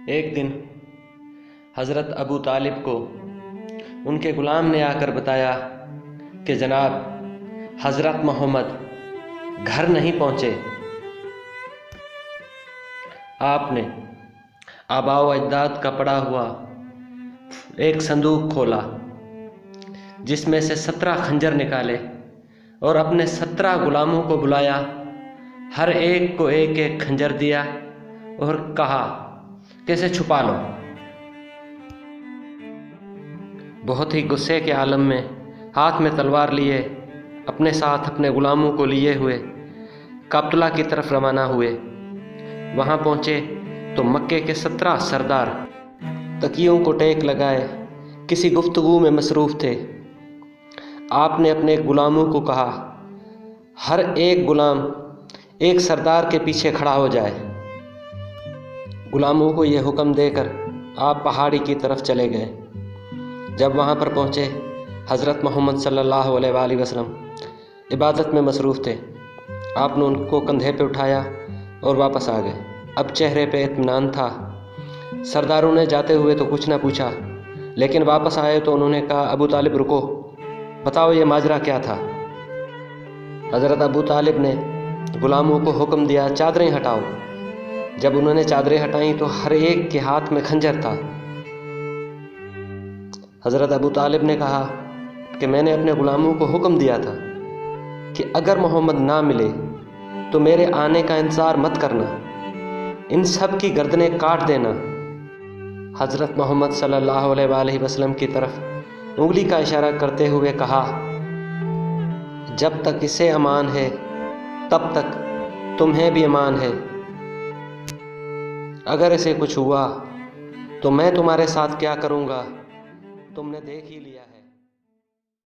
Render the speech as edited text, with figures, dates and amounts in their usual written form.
ایک دن حضرت ابو طالب کو ان کے غلام نے آ کر بتایا کہ جناب حضرت محمد گھر نہیں پہنچے۔ آپ نے آباء و اجداد کا پڑا ہوا ایک صندوق کھولا، جس میں سے 17 خنجر نکالے اور اپنے 17 غلاموں کو بلایا، ہر ایک کو ایک ایک خنجر دیا اور کہا کہ اسے چھپا لو۔ بہت ہی غصے کے عالم میں ہاتھ میں تلوار لیے اپنے ساتھ اپنے غلاموں کو لیے ہوئے کابتلہ کی طرف روانہ ہوئے۔ وہاں پہنچے تو مکے کے 17 سردار تکیوں کو ٹیک لگائے کسی گفتگو میں مصروف تھے۔ آپ نے اپنے غلاموں کو کہا ہر ایک غلام ایک سردار کے پیچھے کھڑا ہو جائے۔ غلاموں کو یہ حکم دے کر آپ پہاڑی کی طرف چلے گئے۔ جب وہاں پر پہنچے، حضرت محمد صلی اللہ علیہ وآلہ وسلم عبادت میں مصروف تھے۔ آپ نے ان کو کندھے پہ اٹھایا اور واپس آ گئے۔ اب چہرے پہ اطمینان تھا۔ سرداروں نے جاتے ہوئے تو کچھ نہ پوچھا، لیکن واپس آئے تو انہوں نے کہا ابو طالب رکو، بتاؤ یہ ماجرا کیا تھا؟ حضرت ابو طالب نے غلاموں کو حکم دیا چادریں ہٹاؤ۔ جب انہوں نے چادریں ہٹائیں تو ہر ایک کے ہاتھ میں خنجر تھا۔ حضرت ابو طالب نے کہا کہ میں نے اپنے غلاموں کو حکم دیا تھا کہ اگر محمد نہ ملے تو میرے آنے کا انتظار مت کرنا، ان سب کی گردنیں کاٹ دینا۔ حضرت محمد صلی اللہ علیہ وآلہ وسلم کی طرف انگلی کا اشارہ کرتے ہوئے کہا جب تک اسے امان ہے تب تک تمہیں بھی امان ہے، اگر اسے کچھ ہوا تو میں تمہارے ساتھ کیا کروں گا تم نے دیکھ ہی لیا ہے۔